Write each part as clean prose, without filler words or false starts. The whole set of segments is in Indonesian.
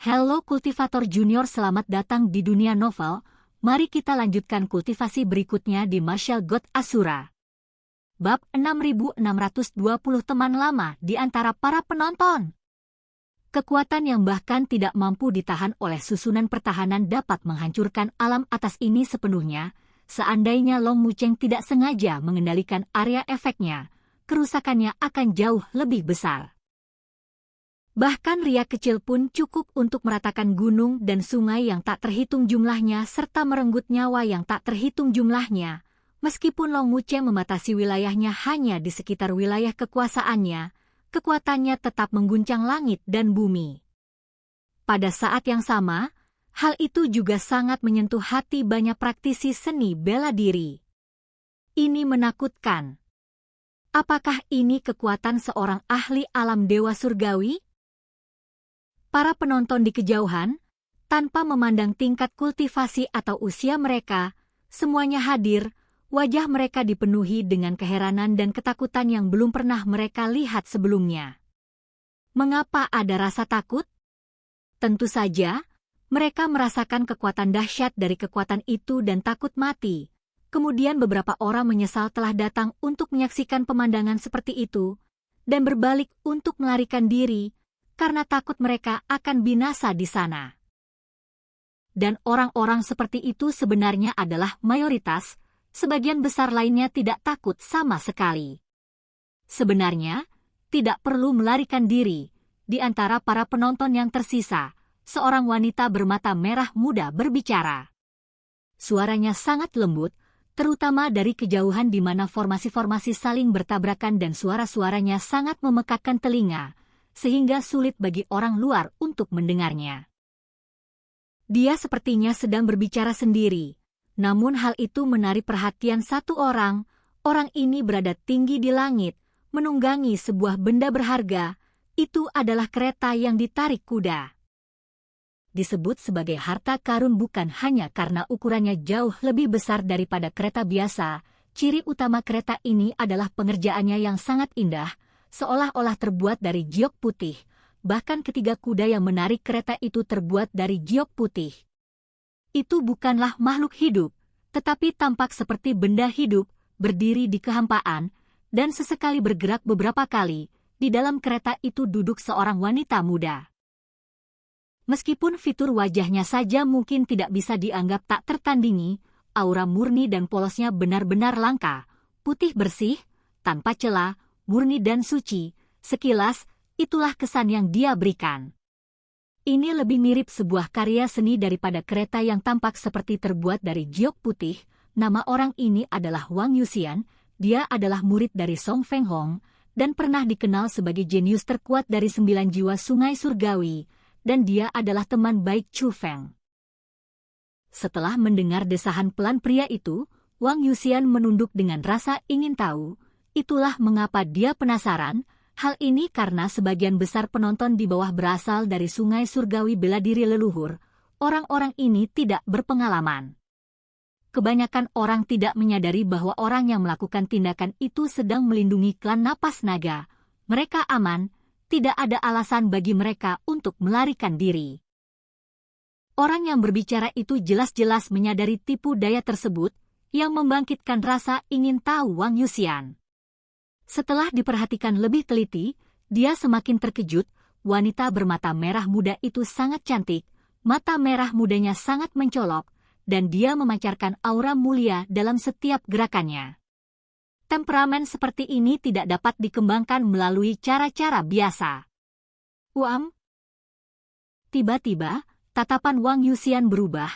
Halo kultivator junior, selamat datang di dunia novel. Mari kita lanjutkan kultivasi berikutnya di Martial God Asura. Bab 6620, teman lama di antara para penonton. Kekuatan yang bahkan tidak mampu ditahan oleh susunan pertahanan dapat menghancurkan alam atas ini sepenuhnya. Seandainya Long Mucheng tidak sengaja mengendalikan area efeknya, kerusakannya akan jauh lebih besar. Bahkan riak kecil pun cukup untuk meratakan gunung dan sungai yang tak terhitung jumlahnya serta merenggut nyawa yang tak terhitung jumlahnya. Meskipun Long Mucheng membatasi wilayahnya hanya di sekitar wilayah kekuasaannya, kekuatannya tetap mengguncang langit dan bumi. Pada saat yang sama, hal itu juga sangat menyentuh hati banyak praktisi seni bela diri. Ini menakutkan. Apakah ini kekuatan seorang ahli alam dewa surgawi? Para penonton di kejauhan, tanpa memandang tingkat kultivasi atau usia mereka, semuanya hadir. Wajah mereka dipenuhi dengan keheranan dan ketakutan yang belum pernah mereka lihat sebelumnya. Mengapa ada rasa takut? Tentu saja, mereka merasakan kekuatan dahsyat dari kekuatan itu dan takut mati. Kemudian beberapa orang menyesal telah datang untuk menyaksikan pemandangan seperti itu, dan berbalik untuk melarikan diri, karena takut mereka akan binasa di sana. Dan orang-orang seperti itu sebenarnya adalah mayoritas. Sebagian besar lainnya tidak takut sama sekali. Sebenarnya, tidak perlu melarikan diri. Di antara para penonton yang tersisa, seorang wanita bermata merah muda berbicara. Suaranya sangat lembut, terutama dari kejauhan di mana formasi-formasi saling bertabrakan dan suara-suaranya sangat memekakkan telinga, sehingga sulit bagi orang luar untuk mendengarnya. Dia sepertinya sedang berbicara sendiri. Namun hal itu menarik perhatian satu orang. Orang ini berada tinggi di langit, menunggangi sebuah benda berharga. Itu adalah kereta yang ditarik kuda. Disebut sebagai harta karun bukan hanya karena ukurannya jauh lebih besar daripada kereta biasa. Ciri utama kereta ini adalah pengerjaannya yang sangat indah, seolah-olah terbuat dari giok putih. Bahkan ketiga kuda yang menarik kereta itu terbuat dari giok putih. Itu bukanlah makhluk hidup, tetapi tampak seperti benda hidup, berdiri di kehampaan, dan sesekali bergerak beberapa kali. Di dalam kereta itu duduk seorang wanita muda. Meskipun fitur wajahnya saja mungkin tidak bisa dianggap tak tertandingi, aura murni dan polosnya benar-benar langka, putih bersih, tanpa celah, murni dan suci. Sekilas, itulah kesan yang dia berikan. Ini lebih mirip sebuah karya seni daripada kereta yang tampak seperti terbuat dari giok putih. Nama orang ini adalah Wang Yuxian. Dia adalah murid dari Song Feng Hong dan pernah dikenal sebagai jenius terkuat dari 9 jiwa sungai surgawi, dan dia adalah teman baik Chu Feng. Setelah mendengar desahan pelan pria itu, Wang Yuxian menunduk dengan rasa ingin tahu. Itulah mengapa dia penasaran. Hal ini karena sebagian besar penonton di bawah berasal dari sungai surgawi bela diri leluhur. Orang-orang ini tidak berpengalaman. Kebanyakan orang tidak menyadari bahwa orang yang melakukan tindakan itu sedang melindungi klan napas naga. Mereka aman, tidak ada alasan bagi mereka untuk melarikan diri. Orang yang berbicara itu jelas-jelas menyadari tipu daya tersebut, yang membangkitkan rasa ingin tahu Wang Yuxian. Setelah diperhatikan lebih teliti, dia semakin terkejut. Wanita bermata merah muda itu sangat cantik, mata merah mudanya sangat mencolok, dan dia memancarkan aura mulia dalam setiap gerakannya. Temperamen seperti ini tidak dapat dikembangkan melalui cara-cara biasa. Wang. Tiba-tiba, tatapan Wang Yuxian berubah,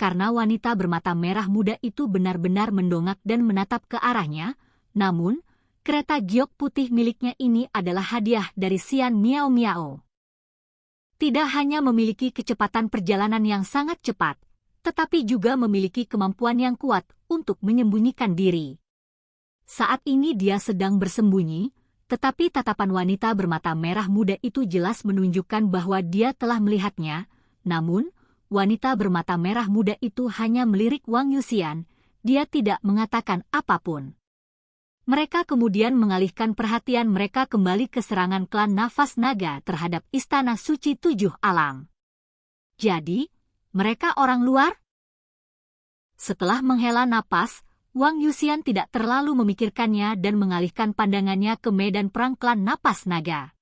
karena wanita bermata merah muda itu benar-benar mendongak dan menatap ke arahnya. Namun, kereta giok putih miliknya ini adalah hadiah dari Xian Miao Miao. Tidak hanya memiliki kecepatan perjalanan yang sangat cepat, tetapi juga memiliki kemampuan yang kuat untuk menyembunyikan diri. Saat ini dia sedang bersembunyi, tetapi tatapan wanita bermata merah muda itu jelas menunjukkan bahwa dia telah melihatnya. Namun, wanita bermata merah muda itu hanya melirik Wang Yuxian. Dia tidak mengatakan apapun. Mereka kemudian mengalihkan perhatian mereka kembali ke serangan klan Nafas Naga terhadap Istana Suci Tujuh Alam. Jadi, mereka orang luar? Setelah menghela napas, Wang Yuxian tidak terlalu memikirkannya dan mengalihkan pandangannya ke medan perang klan Napas Naga.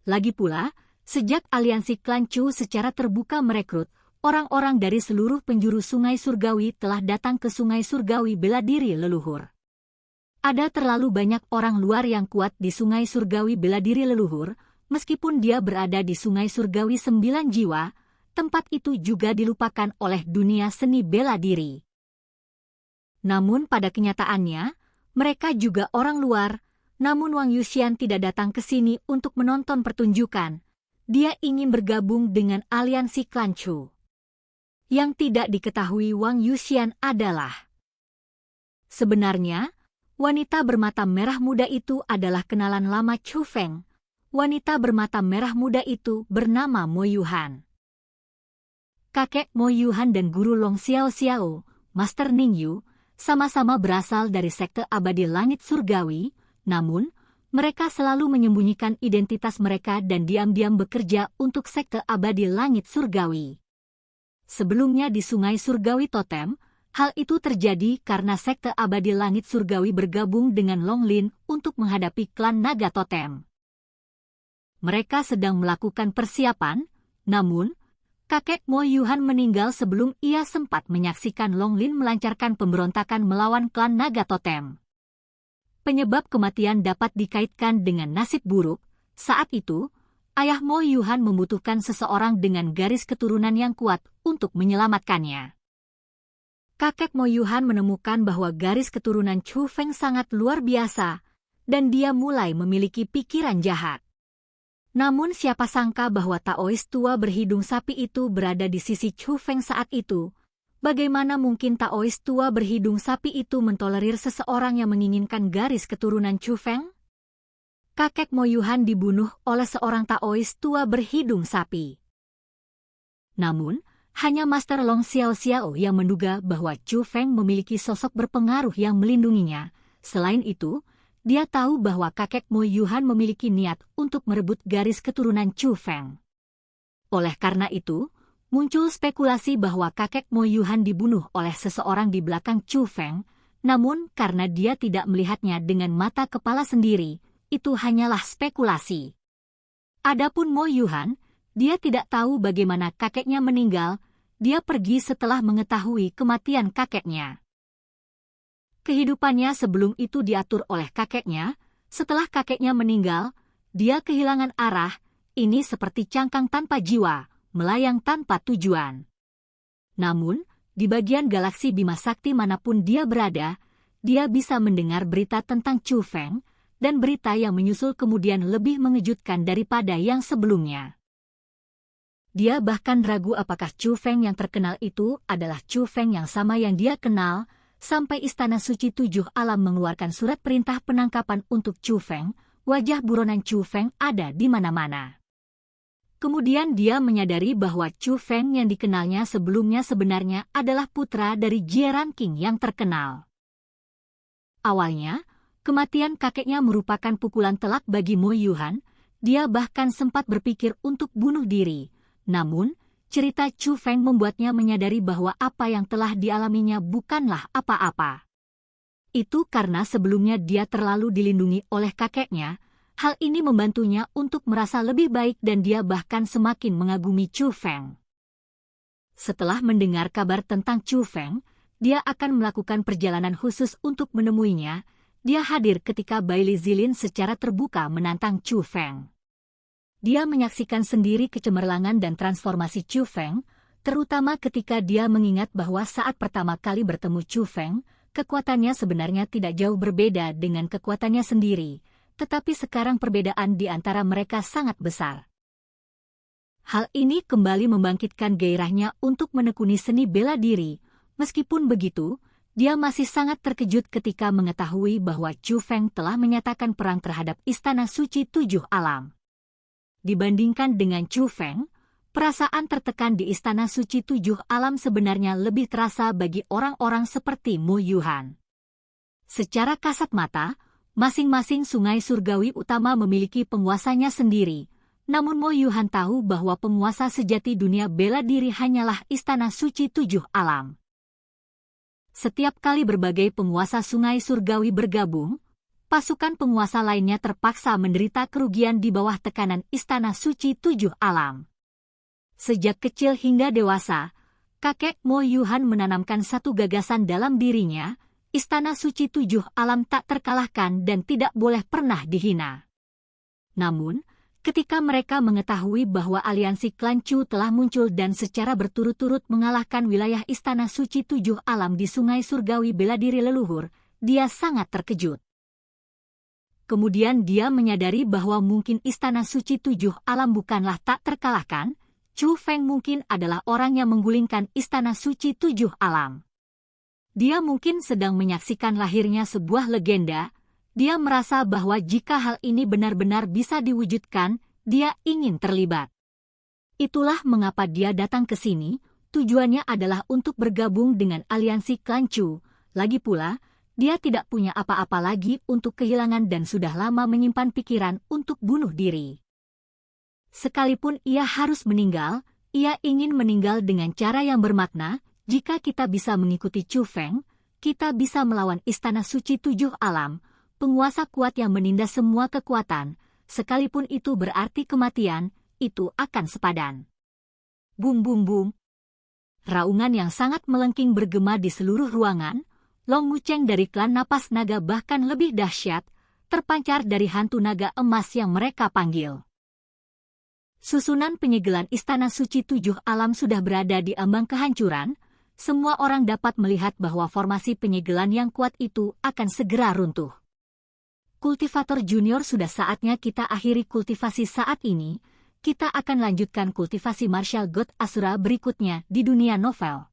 Lagi pula, sejak aliansi klan Chu secara terbuka merekrut, orang-orang dari seluruh penjuru Sungai Surgawi telah datang ke Sungai Surgawi bela diri leluhur. Ada terlalu banyak orang luar yang kuat di Sungai Surgawi bela diri leluhur, meskipun dia berada di Sungai Surgawi 9 jiwa, tempat itu juga dilupakan oleh dunia seni bela diri. Namun pada kenyataannya, mereka juga orang luar, namun Wang Yuxian tidak datang ke sini untuk menonton pertunjukan. Dia ingin bergabung dengan aliansi klan Chu. Yang tidak diketahui Wang Yuxian adalah, sebenarnya, wanita bermata merah muda itu adalah kenalan lama Chu Feng. Wanita bermata merah muda itu bernama Mo Yuhan. Kakek Mo Yuhan dan guru Long Xiao Xiao, Master Ning Yu, sama-sama berasal dari sekte abadi langit surgawi, namun, mereka selalu menyembunyikan identitas mereka dan diam-diam bekerja untuk sekte abadi langit surgawi. Sebelumnya di Sungai Surgawi Totem, hal itu terjadi karena sekte abadi langit surgawi bergabung dengan Long Lin untuk menghadapi klan Naga Totem. Mereka sedang melakukan persiapan, namun, kakek Mo Yuhan meninggal sebelum ia sempat menyaksikan Long Lin melancarkan pemberontakan melawan klan Naga Totem. Penyebab kematian dapat dikaitkan dengan nasib buruk. Saat itu, ayah Mo Yuhan membutuhkan seseorang dengan garis keturunan yang kuat untuk menyelamatkannya. Kakek Mo Yuhan menemukan bahwa garis keturunan Chu Feng sangat luar biasa, dan dia mulai memiliki pikiran jahat. Namun siapa sangka bahwa Taois tua berhidung sapi itu berada di sisi Chu Feng saat itu. Bagaimana mungkin Taois tua berhidung sapi itu mentolerir seseorang yang menginginkan garis keturunan Chu Feng? Kakek Mo Yuhan dibunuh oleh seorang Taois tua berhidung sapi. Namun, hanya Master Long Xiao Xiao yang menduga bahwa Chu Feng memiliki sosok berpengaruh yang melindunginya. Selain itu, dia tahu bahwa kakek Mo Yuhan memiliki niat untuk merebut garis keturunan Chu Feng. Oleh karena itu, muncul spekulasi bahwa kakek Mo Yuhan dibunuh oleh seseorang di belakang Chu Feng, namun karena dia tidak melihatnya dengan mata kepala sendiri, itu hanyalah spekulasi. Adapun Mo Yuhan, dia tidak tahu bagaimana kakeknya meninggal, dia pergi setelah mengetahui kematian kakeknya. Kehidupannya sebelum itu diatur oleh kakeknya, setelah kakeknya meninggal, dia kehilangan arah, ini seperti cangkang tanpa jiwa, melayang tanpa tujuan. Namun, di bagian galaksi Bima Sakti manapun dia berada, dia bisa mendengar berita tentang Chu Feng, dan berita yang menyusul kemudian lebih mengejutkan daripada yang sebelumnya. Dia bahkan ragu apakah Chu Feng yang terkenal itu adalah Chu Feng yang sama yang dia kenal, sampai Istana Suci 7 Alam mengeluarkan surat perintah penangkapan untuk Chu Feng, wajah buronan Chu Feng ada di mana-mana. Kemudian dia menyadari bahwa Chu Feng yang dikenalnya sebelumnya sebenarnya adalah putra dari Jieran King yang terkenal. Awalnya, kematian kakeknya merupakan pukulan telak bagi Mo Yuhan, dia bahkan sempat berpikir untuk bunuh diri, namun, cerita Chu Feng membuatnya menyadari bahwa apa yang telah dialaminya bukanlah apa-apa. Itu karena sebelumnya dia terlalu dilindungi oleh kakeknya, hal ini membantunya untuk merasa lebih baik dan dia bahkan semakin mengagumi Chu Feng. Setelah mendengar kabar tentang Chu Feng, dia akan melakukan perjalanan khusus untuk menemuinya. Dia hadir ketika Bailey Zilin secara terbuka menantang Chu Feng. Dia menyaksikan sendiri kecemerlangan dan transformasi Chu Feng, terutama ketika dia mengingat bahwa saat pertama kali bertemu Chu Feng, kekuatannya sebenarnya tidak jauh berbeda dengan kekuatannya sendiri, tetapi sekarang perbedaan di antara mereka sangat besar. Hal ini kembali membangkitkan gairahnya untuk menekuni seni bela diri. Meskipun begitu, dia masih sangat terkejut ketika mengetahui bahwa Chu Feng telah menyatakan perang terhadap Istana Suci 7 Alam. Dibandingkan dengan Chu Feng, perasaan tertekan di Istana Suci 7 Alam sebenarnya lebih terasa bagi orang-orang seperti Mo Yuhan. Secara kasat mata, masing-masing sungai surgawi utama memiliki penguasanya sendiri, Namun Mo Yuhan tahu bahwa penguasa sejati dunia bela diri hanyalah Istana Suci Tujuh Alam. Setiap kali berbagai penguasa sungai surgawi bergabung, pasukan penguasa lainnya terpaksa menderita kerugian di bawah tekanan Istana Suci Tujuh Alam. Sejak kecil hingga dewasa, kakek Mo Yuhan menanamkan satu gagasan dalam dirinya, Istana Suci Tujuh Alam tak terkalahkan dan tidak boleh pernah dihina. Namun, ketika mereka mengetahui bahwa aliansi klan Chu telah muncul dan secara berturut-turut mengalahkan wilayah Istana Suci Tujuh Alam di Sungai Surgawi bela diri leluhur, dia sangat terkejut. Kemudian dia menyadari bahwa mungkin Istana Suci Tujuh Alam bukanlah tak terkalahkan, Chu Feng mungkin adalah orang yang menggulingkan Istana Suci Tujuh Alam. Dia mungkin sedang menyaksikan lahirnya sebuah legenda. Dia merasa bahwa jika hal ini benar-benar bisa diwujudkan, dia ingin terlibat. Itulah mengapa dia datang ke sini, tujuannya adalah untuk bergabung dengan aliansi klan Chu. Lagi pula, dia tidak punya apa-apa lagi untuk kehilangan dan sudah lama menyimpan pikiran untuk bunuh diri. Sekalipun ia harus meninggal, ia ingin meninggal dengan cara yang bermakna. Jika kita bisa mengikuti Chu Feng, kita bisa melawan Istana Suci Tujuh Alam, penguasa kuat yang menindas semua kekuatan, sekalipun itu berarti kematian, itu akan sepadan. Bum bum bum. Raungan yang sangat melengking bergema di seluruh ruangan. Long Wucheng dari klan Napas Naga bahkan lebih dahsyat, terpancar dari hantu naga emas yang mereka panggil. Susunan penyegelan Istana Suci Tujuh Alam sudah berada di ambang kehancuran. Semua orang dapat melihat bahwa formasi penyegelan yang kuat itu akan segera runtuh. Kultivator Junior, sudah saatnya kita akhiri kultivasi saat ini. Kita akan lanjutkan kultivasi Martial God Asura berikutnya di dunia novel.